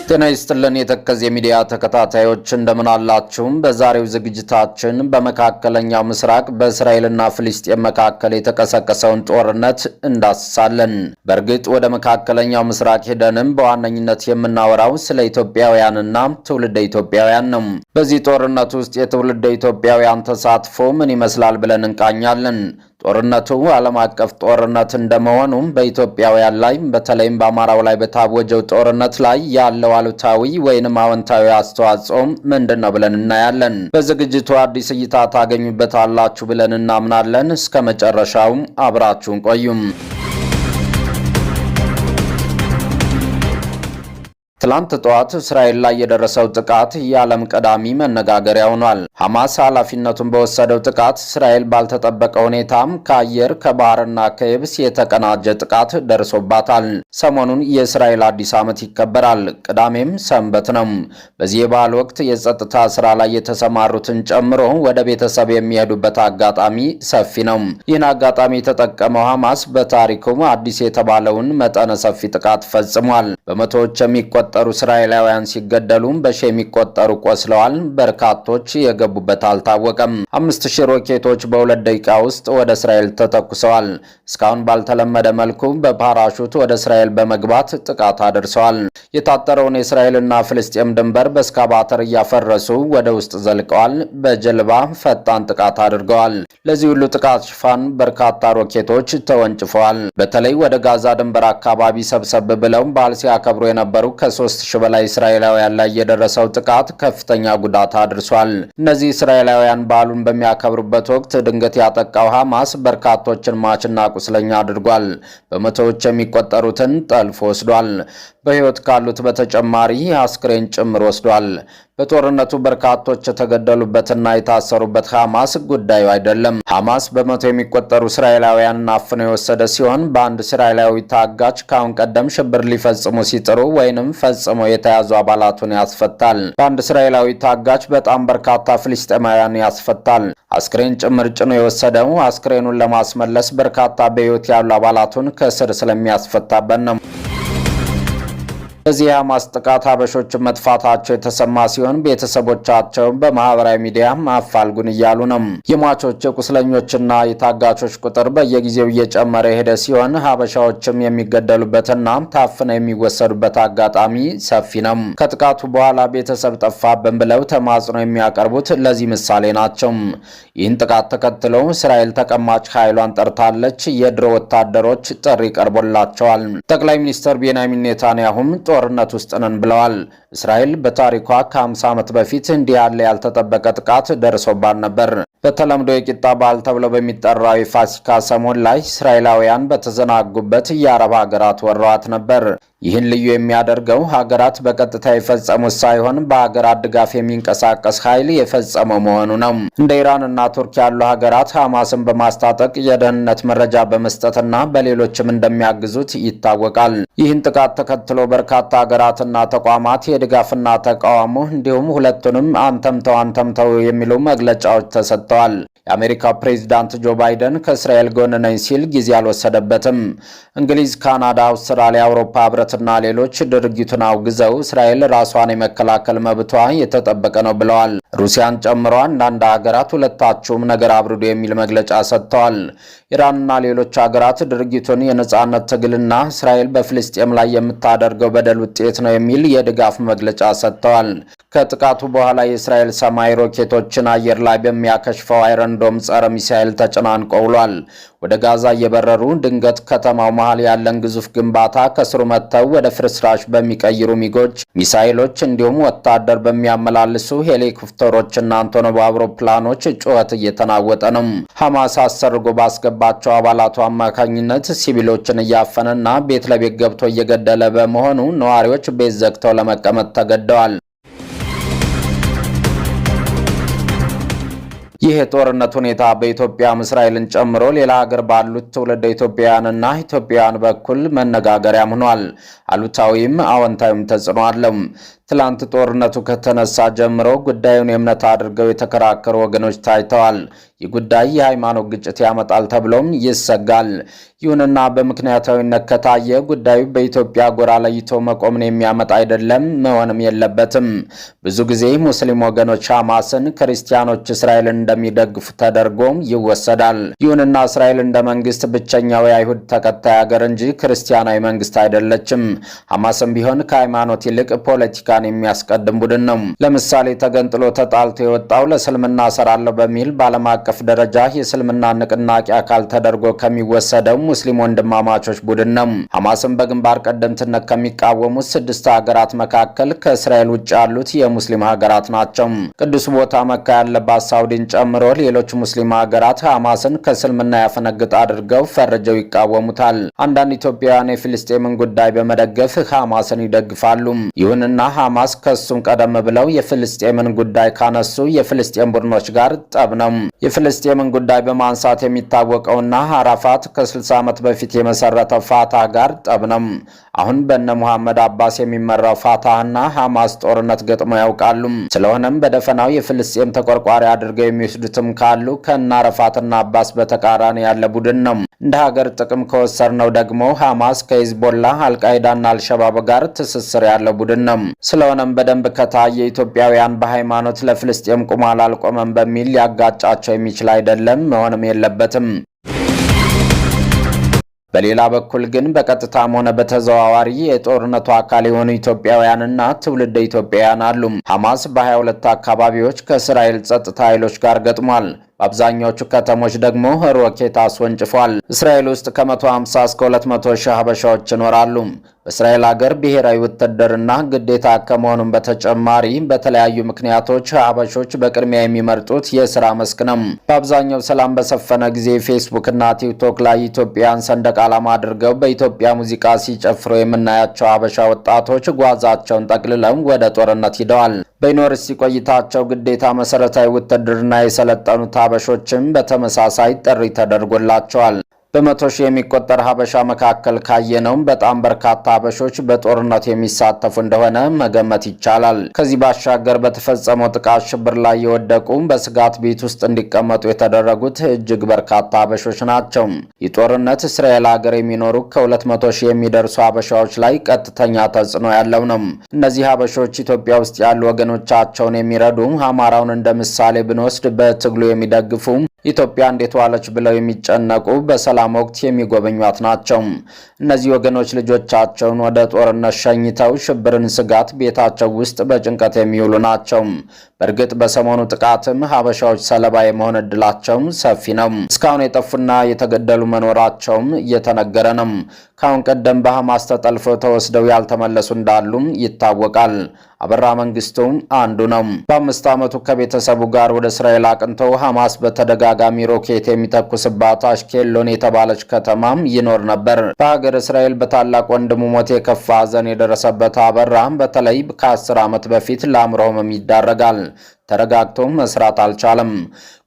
ጤና ይስጥልን የተከዜ ሚዲያ ተከታታዮች እንደምን አላችሁ? በዛሬው ዝግጅታችን በመካከለኛው ምስራቅ በእስራኤልና ፍልስጤም መካከል የተቀሰቀሰውን ጦርነት እንዳስሳለን። በእርግጥ ወደ መካከለኛው ምስራቅ ሄደንም በዋነኝነት የምናወራው ስለ ኢትዮጵያውያንና ትውልደ ኢትዮጵያውያን ነው። በዚህ ጦርነት ውስጥ የትውልደ ኢትዮጵያውያን ተሳትፎ ምን ይመስላል ብለን እንቃኛለን። ጦርነቱ ዓለም አቀፍ ጦርነት እንደመሆኑ በኢትዮጵያውያን ላይ በተለይም በአማራው ላይ በታወጀው ጦርነት ላይ ያለው አሉታዊ ወይንም አዎንታዊ አስተዋጽኦ ምንድነው ብለን እናያለን። በዝግጅቱ አዲስ እይታ ታገኙበታላችሁ ብለን እናምናለን። እስከ መጨረሻው አብራችሁን ቆዩም። ትላንት ጠዋት እስራኤል ላይ የደረሰው ጥቃት የዓለም ቀዳሚ መነጋገሪያ ሆኗል። ሐማስ ኃላፊነቱን በወሰደው ጥቃት እስራኤል ባልተጠበቀ ሁኔታም ከአየር ከባህርና ከየብስ የተቀናጀ ጥቃት ደርሶባታል። ሰሞኑን የእስራኤል አዲስ ዓመት ይከበራል። ቅዳሜም ሰንበት ነው። በዚህ የበዓል ወቅት የጸጥታ ስራ ላይ የተሰማሩትን ጨምሮ ወደ ቤተሰብ የሚሄዱበት አጋጣሚ ሰፊ ነው። ይህን አጋጣሚ የተጠቀመው ሐማስ በታሪኩ አዲስ የተባለውን መጠነ ሰፊ ጥቃት ፈጽሟል። በመቶዎች የሚቆጠሩ እስራኤላውያን ሲገደሉ በሺ የሚቆጠሩ ቆስለዋል። በርካቶች የገቡበት አልታወቀም። 5000 ሮኬቶች በ2 ደቂቃ ውስጥ ወደ እስራኤል ተተኩሰዋል። እስካሁን ባልተለመደ መልኩ በፓራሹት ወደ እስራኤል በመግባት ጥቃት አድርሰዋል። የታጠረውን የእስራኤልና ፍልስጤም ድንበር በእስካቫተር እያፈረሱ ወደ ውስጥ ዘልቀዋል። በጀልባ ፈጣን ጥቃት አድርገዋል። ለዚህ ሁሉ ጥቃት ሽፋን በርካታ ሮኬቶች ተወንጭፈዋል። በተለይ ወደ ጋዛ ድንበር አካባቢ ሰብሰብ ብለው በዓል ሲያከብሩ የነበሩ ከ3000 በላይ እስራኤላውያን ላይ የደረሰው ጥቃት ከፍተኛ ጉዳት አድርሷል። እነዚህ እስራኤላውያን በዓሉን በሚያከብሩበት ወቅት ድንገት ያጠቃው ሐማስ በርካቶችን ማችና ቁስለኛ አድርጓል። በመቶዎች የሚቆጠሩትን ጠልፎ ወስዷል። በሕይወት ካሉት በተጨማሪ አስክሬን ጭምር ወስዷል። በጦርነቱ በርካቶች የተገደሉበትና የታሰሩበት ሐማስ ጉዳዩ አይደለም። ሐማስ በመቶ የሚቆጠሩ እስራኤላውያንን አፍኖ የወሰደ ሲሆን በአንድ እስራኤላዊ ታጋች ከአሁን ቀደም ሽብር ሊፈጽሙ ሲጥሩ ወይንም ፈጽመው የተያዙ አባላቱን ያስፈታል። በአንድ እስራኤላዊ ታጋች በጣም በርካታ ፍልስጤማውያን ያስፈታል። አስክሬን ጭምር ጭኖ የወሰደው አስክሬኑን ለማስመለስ በርካታ በሕይወት ያሉ አባላቱን ከእስር ስለሚያስፈታበት ነው። በዚህ የሐማስ ጥቃት ሀበሾች መጥፋታቸው የተሰማ ሲሆን ቤተሰቦቻቸው በማህበራዊ ሚዲያ አፋልጉን እያሉ ነው። የሟቾች የቁስለኞችና የታጋቾች ቁጥር በየጊዜው እየጨመረ የሄደ ሲሆን ሀበሻዎችም የሚገደሉበትና ታፍነው የሚወሰዱበት አጋጣሚ ሰፊ ነው። ከጥቃቱ በኋላ ቤተሰብ ጠፋብን ብለው ተማጽኖ የሚያቀርቡት ለዚህ ምሳሌ ናቸው። ይህን ጥቃት ተከትሎ እስራኤል ተቀማጭ ኃይሏን ጠርታለች። የድሮ ወታደሮች ጥሪ ቀርቦላቸዋል። ጠቅላይ ሚኒስትር ቤንያሚን ኔታንያሁም ጦርነት ውስጥ ነን ብለዋል። እስራኤል በታሪኳ ከ50 ዓመት በፊት እንዲህ ያለ ያልተጠበቀ ጥቃት ደርሶባት ነበር። በተለምዶ የቂጣ በዓል ተብሎ በሚጠራው የፋሲካ ሰሞን ላይ እስራኤላውያን በተዘናጉበት የአረብ ሀገራት ወረዋት ነበር። ይህን ልዩ የሚያደርገው ሀገራት በቀጥታ የፈጸሙት ሳይሆን በሀገራት ድጋፍ የሚንቀሳቀስ ኃይል የፈጸመው መሆኑ ነው። እንደ ኢራንና ቱርክ ያሉ ሀገራት ሐማስን በማስታጠቅ የደህንነት መረጃ በመስጠትና በሌሎችም እንደሚያግዙት ይታወቃል። ይህን ጥቃት ተከትሎ በርካታ ሀገራትና ተቋማት የድጋፍና ተቃውሞ እንዲሁም ሁለቱንም አንተምተው የሚሉ መግለጫዎች ተሰጥተዋል። የአሜሪካው ፕሬዝዳንት ጆ ባይደን ከእስራኤል ጎን ነኝ ሲል ጊዜ አልወሰደበትም። እንግሊዝ፣ ካናዳ፣ አውስትራሊያ፣ አውሮፓ ህብረትና ሌሎች ድርጊቱን አውግዘው እስራኤል ራሷን የመከላከል መብቷ የተጠበቀ ነው ብለዋል። ሩሲያን ጨምሮ አንዳንድ ሀገራት ሁለታችሁም ነገር አብርዱ የሚል መግለጫ ሰጥተዋል። ኢራንና ሌሎች ሀገራት ድርጊቱን የነጻነት ትግልና እስራኤል በፍልስጤም ላይ የምታደርገው በደል ውጤት ነው የሚል የድጋፍ መግለጫ ሰጥተዋል። ከጥቃቱ በኋላ የእስራኤል ሰማይ ሮኬቶችን አየር ላይ በሚያከሽፈው አይረንዶም ጸረ ሚሳኤል ተጨናንቆ ውሏል። ወደ ጋዛ እየበረሩ ድንገት ከተማው መሃል ያለን ግዙፍ ግንባታ ከስሩ መጥተው ወደ ፍርስራሽ በሚቀይሩ ሚጎች፣ ሚሳኤሎች እንዲሁም ወታደር በሚያመላልሱ ሄሊኮፕተሮችና አንቶኖቭ አውሮፕላኖች ጩኸት እየተናወጠ ነው። ሐማስ አሰርጎ ባስገባቸው አባላቱ አማካኝነት ሲቪሎችን እያፈነና ቤት ለቤት ገብቶ እየገደለ በመሆኑ ነዋሪዎች ቤት ዘግተው ለመቀመጥ ተገደዋል። ይህ የጦርነት ሁኔታ በኢትዮጵያም እስራኤልን ጨምሮ ሌላ ሀገር ባሉት ትውልደ ኢትዮጵያውያንና ኢትዮጵያውያን በኩል መነጋገሪያም ሆኗል። አሉታዊም አዎንታዊም ተጽዕኖ አለው። ትላንት ጦርነቱ ከተነሳ ጀምሮ ጉዳዩን የእምነት አድርገው የተከራከሩ ወገኖች ታይተዋል። ይህ ጉዳይ የሃይማኖት ግጭት ያመጣል ተብሎም ይሰጋል። ይሁንና በምክንያታዊነት ከታየ ጉዳዩ በኢትዮጵያ ጎራ ለይቶ መቆምን የሚያመጣ አይደለም፣ መሆንም የለበትም። ብዙ ጊዜ ሙስሊም ወገኖች ሐማስን፣ ክርስቲያኖች እስራኤልን እንደሚደግፉ ተደርጎም ይወሰዳል። ይሁንና እስራኤል እንደ መንግስት ብቸኛው የአይሁድ ተከታይ ሀገር እንጂ ክርስቲያናዊ መንግስት አይደለችም። ሐማስም ቢሆን ከሃይማኖት ይልቅ ፖለቲካን የሚያስቀድም ቡድን ነው። ለምሳሌ ተገንጥሎ ተጣልቶ የወጣው ለእስልምና እሰራለሁ በሚል በዓለም አቀፍ ደረጃ የእስልምና ንቅናቄ አካል ተደርጎ ከሚወሰደው ሙስሊም ወንድማማቾች ቡድን ነው። ሐማስን በግንባር ቀደምትነት ከሚቃወሙት 6 ሀገራት መካከል ከእስራኤል ውጭ ያሉት የሙስሊም ሀገራት ናቸው። ቅዱስ ቦታ መካ ያለባት ሳውዲን ጨምሮ ሌሎች ሙስሊም ሀገራት ሐማስን ከእስልምና ያፈነግጥ አድርገው ፈርጀው ይቃወሙታል። አንዳንድ ኢትዮጵያውያን የፍልስጤምን ጉዳይ በመደገፍ ሐማስን ይደግፋሉ። ይሁንና ሐማስ ከሱም ቀደም ብለው የፍልስጤምን ጉዳይ ካነሱ የፍልስጤም ቡድኖች ጋር ጠብ ነው። የፍልስጤምን ጉዳይ በማንሳት የሚታወቀውና አራፋት ከ60 ዓመት በፊት የመሰረተው ፋታህ ጋር ጠብ ነው። አሁን በነ መሐመድ አባስ የሚመራው ፋታህና ሐማስ ጦርነት ገጥመው ያውቃሉ። ስለሆነም በደፈናው የፍልስጤም ተቆርቋሪ አድርገው የሚወስዱትም ካሉ ከነ አራፋትና አባስ በተቃራኒ ያለ ቡድን ነው። እንደ ሀገር ጥቅም ከወሰድነው ደግሞ ሐማስ ከሂዝቦላህ፣ አልቃይዳና አልሸባብ ጋር ትስስር ያለው ቡድን ነው። ስለሆነም በደንብ ከታየ ኢትዮጵያውያን በሃይማኖት ለፍልስጤም ቁሟል አልቆመም በሚል ሊያጋጫቸው የሚችል አይደለም፣ መሆንም የለበትም። በሌላ በኩል ግን በቀጥታም ሆነ በተዘዋዋሪ የጦርነቱ አካል የሆኑ ኢትዮጵያውያንና ትውልደ ኢትዮጵያውያን አሉ። ሐማስ በ22 አካባቢዎች ከእስራኤል ጸጥታ ኃይሎች ጋር ገጥሟል። በአብዛኛዎቹ ከተሞች ደግሞ ሮኬት አስወንጭፏል። እስራኤል ውስጥ ከ150 እስከ 200 ሺህ ሀበሻዎች ይኖራሉ። በእስራኤል ሀገር ብሔራዊ ውትድርና ግዴታ ከመሆኑም በተጨማሪ በተለያዩ ምክንያቶች ሀበሾች በቅድሚያ የሚመርጡት የሥራ መስክ ነው። በአብዛኛው ሰላም በሰፈነ ጊዜ ፌስቡክ እና ቲክቶክ ላይ ኢትዮጵያን ሰንደቅ ዓላማ አድርገው በኢትዮጵያ ሙዚቃ ሲጨፍሩ የምናያቸው ሀበሻ ወጣቶች ጓዛቸውን ጠቅልለው ወደ ጦርነት ሂደዋል። በዩኒቨርሲቲ ቆይታቸው ግዴታ መሰረታዊ ውትድርና የሰለጠኑት ሀበሾችም በተመሳሳይ ጥሪ ተደርጎላቸዋል። በመቶ ሺህ የሚቆጠር ሀበሻ መካከል ካየነውም በጣም በርካታ ሀበሾች በጦርነቱ የሚሳተፉ እንደሆነ መገመት ይቻላል። ከዚህ ባሻገር በተፈጸመው ጥቃት ሽብር ላይ የወደቁ በስጋት ቤት ውስጥ እንዲቀመጡ የተደረጉት እጅግ በርካታ ሀበሾች ናቸው። ይህ ጦርነት እስራኤል ሀገር የሚኖሩ ከ200 ሺህ የሚደርሱ ሀበሻዎች ላይ ቀጥተኛ ተጽዕኖ ያለው ነው። እነዚህ ሀበሾች ኢትዮጵያ ውስጥ ያሉ ወገኖቻቸውን የሚረዱ፣ አማራውን እንደ ምሳሌ ብንወስድ በትግሉ የሚደግፉ፣ ኢትዮጵያ እንዴት ዋለች ብለው የሚጨነቁ፣ በሰላም ወቅት የሚጎበኟት ናቸው። እነዚህ ወገኖች ልጆቻቸውን ወደ ጦርነት ሸኝተው ሽብርን ስጋት ቤታቸው ውስጥ በጭንቀት የሚውሉ ናቸው። በእርግጥ በሰሞኑ ጥቃትም ሀበሻዎች ሰለባ የመሆን እድላቸው ሰፊ ነው። እስካሁን የጠፉና የተገደሉ መኖራቸውም እየተነገረ ነው። ካሁን ቀደም በሐማስ ተጠልፈው ተወስደው ያልተመለሱ እንዳሉም ይታወቃል። አበራ መንግስቱ አንዱ ነው። በ5 ዓመቱ ከቤተሰቡ ጋር ወደ እስራኤል አቅንተው ሐማስ በተደጋጋሚ ሮኬት የሚተኩስባት አሽኬሎን የተባለች ከተማም ይኖር ነበር። በሀገር እስራኤል በታላቅ ወንድሙ ሞት የከፋ ሐዘን የደረሰበት አበራ በተለይ ከ10 ዓመት በፊት ለአእምሮ ህመም ይዳረጋል። ተረጋግቶ መስራት አልቻለም።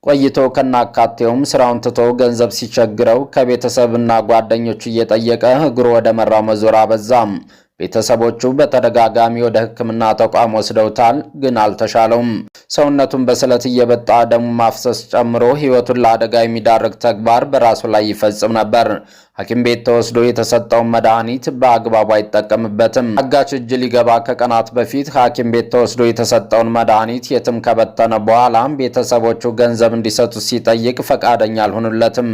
ቆይቶ ከናካቴውም ስራውን ትቶ ገንዘብ ሲቸግረው ከቤተሰብና ጓደኞቹ እየጠየቀ እግሩ ወደ መራው መዞር አበዛም። ቤተሰቦቹ በተደጋጋሚ ወደ ሕክምና ተቋም ወስደውታል፣ ግን አልተሻለውም። ሰውነቱን በስለት እየበጣ ደሙ ማፍሰስ ጨምሮ ህይወቱን ለአደጋ የሚዳርግ ተግባር በራሱ ላይ ይፈጽም ነበር። ሐኪም ቤት ተወስዶ የተሰጠውን መድኃኒት በአግባቡ አይጠቀምበትም። አጋች እጅ ሊገባ ከቀናት በፊት ሐኪም ቤት ተወስዶ የተሰጠውን መድኃኒት የትም ከበተነ በኋላ ቤተሰቦቹ ገንዘብ እንዲሰጡ ሲጠይቅ ፈቃደኛ አልሆኑለትም።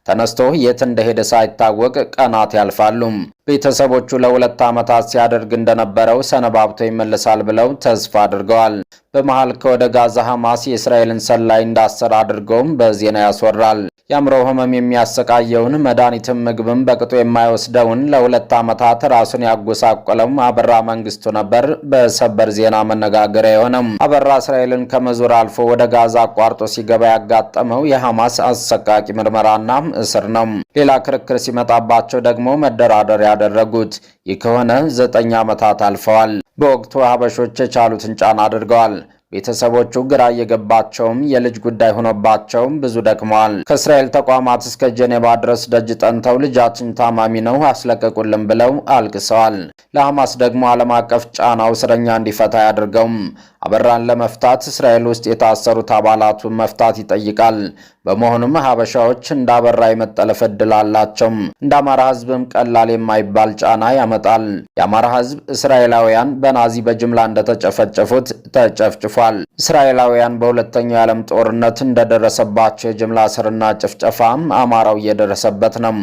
ተነስቶ የት እንደሄደ ሳይታወቅ ቀናት ያልፋሉ። ቤተሰቦቹ ለ2 ዓመታት ሲያደርግ እንደነበረው ሰነባብቶ ይመለሳል ብለው ተስፋ አድርገዋል። በመሃል ከወደ ጋዛ ሐማስ የእስራኤልን ሰላይ እንዳሰረ አድርገውም በዜና ያስወራል። የአእምሮ ህመም የሚያሰቃየውን መድኃኒትም ምግብም በቅጡ የማይወስደውን ለ2 ዓመታት ራሱን ያጎሳቆለው አበራ መንግስቱ ነበር በሰበር ዜና መነጋገሪያ የሆነው። አበራ እስራኤልን ከመዞር አልፎ ወደ ጋዛ አቋርጦ ሲገባ ያጋጠመው የሐማስ አሰቃቂ ምርመራና እስር ነው። ሌላ ክርክር ሲመጣባቸው ደግሞ መደራደር ያደረጉት። ይህ ከሆነ 9 ዓመታት አልፈዋል። በወቅቱ ሀበሾች የቻሉትን ጫና አድርገዋል። ቤተሰቦቹ ግራ እየገባቸውም የልጅ ጉዳይ ሆኖባቸው ብዙ ደክመዋል። ከእስራኤል ተቋማት እስከ ጄኔቫ ድረስ ደጅ ጠንተው ልጃችን ታማሚ ነው አስለቀቁልን ብለው አልቅሰዋል። ለሐማስ ደግሞ ዓለም አቀፍ ጫናው እስረኛ እንዲፈታ ያድርገውም። አበራን ለመፍታት እስራኤል ውስጥ የታሰሩት አባላቱን መፍታት ይጠይቃል። በመሆኑም ሀበሻዎች እንደ አበራ የመጠለፍ ዕድል አላቸው። እንደ አማራ ሕዝብም ቀላል የማይባል ጫና ያመጣል። የአማራ ሕዝብ እስራኤላውያን በናዚ በጅምላ እንደተጨፈጨፉት ተጨፍጭፏል። እስራኤላውያን በሁለተኛው የዓለም ጦርነት እንደደረሰባቸው የጅምላ እስርና ጭፍጨፋም አማራው እየደረሰበት ነው።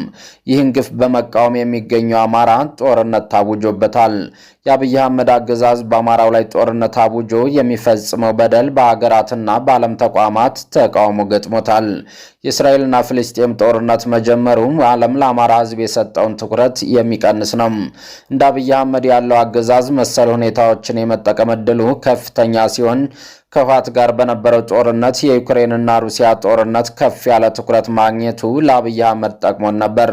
ይህን ግፍ በመቃወም የሚገኘው አማራ ጦርነት ታውጆበታል። የአብይ አህመድ አገዛዝ በአማራው ላይ ጦርነት አውጆ የሚፈጽመው በደል በሀገራትና በዓለም ተቋማት ተቃውሞ ገጥሞታል። የእስራኤልና ፍልስጤም ጦርነት መጀመሩ ዓለም ለአማራ ሕዝብ የሰጠውን ትኩረት የሚቀንስ ነው። እንደ አብይ አህመድ ያለው አገዛዝ መሰል ሁኔታዎችን የመጠቀም ዕድሉ ከፍተኛ ሲሆን ከህወሓት ጋር በነበረው ጦርነት የዩክሬንና ሩሲያ ጦርነት ከፍ ያለ ትኩረት ማግኘቱ ለአብይ አህመድ ጠቅሞን ነበር።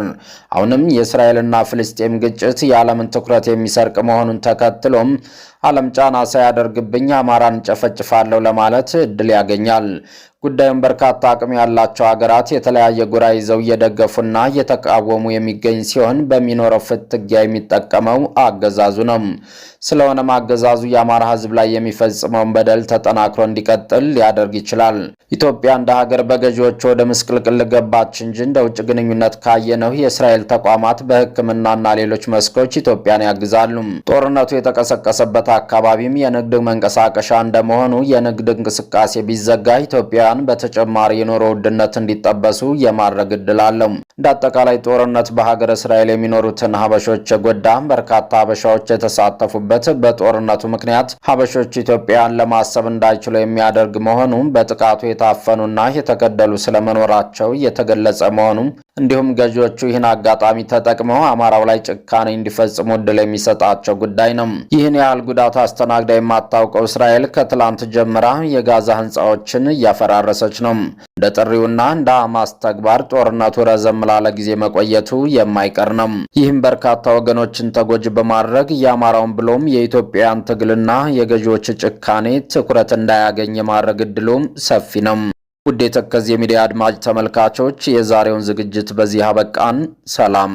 አሁንም የእስራኤልና ፍልስጤም ግጭት የዓለምን ትኩረት የሚሰርቅ መሆኑን ተከትሎም ዓለም ጫና ሳያደርግብኝ አማራን ጨፈጭፋለሁ ለማለት እድል ያገኛል። ጉዳዩን በርካታ አቅም ያላቸው ሀገራት የተለያየ ጎራ ይዘው እየደገፉና እየተቃወሙ የሚገኝ ሲሆን በሚኖረው ፍትጊያ የሚጠቀመው አገዛዙ ነው። ስለሆነም አገዛዙ የአማራ ሕዝብ ላይ የሚፈጽመውን በደል ተጠናክሮ እንዲቀጥል ሊያደርግ ይችላል። ኢትዮጵያ እንደ ሀገር በገዢዎች ወደ ምስቅልቅል ገባች እንጂ እንደ ውጭ ግንኙነት ካየነው የእስራኤል ተቋማት በሕክምናና ሌሎች መስኮች ኢትዮጵያን ያግዛሉ። ጦርነቱ የተቀሰቀሰበት አካባቢም የንግድ መንቀሳቀሻ እንደመሆኑ የንግድ እንቅስቃሴ ቢዘጋ ኢትዮጵያውያን በተጨማሪ የኑሮ ውድነት እንዲጠበሱ የማድረግ ዕድል አለው። እንደ አጠቃላይ ጦርነት በሀገር እስራኤል የሚኖሩትን ሀበሾች የጎዳ በርካታ ሀበሻዎች የተሳተፉበት በጦርነቱ ምክንያት ሀበሾች ኢትዮጵያን ለማሰብ እንዳይችሉ የሚያደርግ መሆኑ በጥቃቱ የታፈኑና የተገደሉ ስለመኖራቸው የተገለጸ መሆኑ እንዲሁም ገዢዎቹ ይህን አጋጣሚ ተጠቅመው አማራው ላይ ጭካኔ እንዲፈጽሙ ዕድል የሚሰጣቸው ጉዳይ ነው። ይህን ያህል ጉዳት አስተናግዳ የማታውቀው እስራኤል ከትላንት ጀምራ የጋዛ ህንፃዎችን እያፈራረሰች ነው። እንደ ጥሪውና እንደ ሐማስ ተግባር ጦርነቱ ረዘም ላለ ጊዜ መቆየቱ የማይቀር ነው። ይህም በርካታ ወገኖችን ተጎጂ በማድረግ የአማራውን ብሎም የኢትዮጵያን ትግልና የገዢዎች ጭካኔ ትኩረት እንዳያገኝ የማድረግ ዕድሉም ሰፊ ነው። ውድ የተከዜ ሚዲያ አድማጭ ተመልካቾች የዛሬውን ዝግጅት በዚህ አበቃን። ሰላም።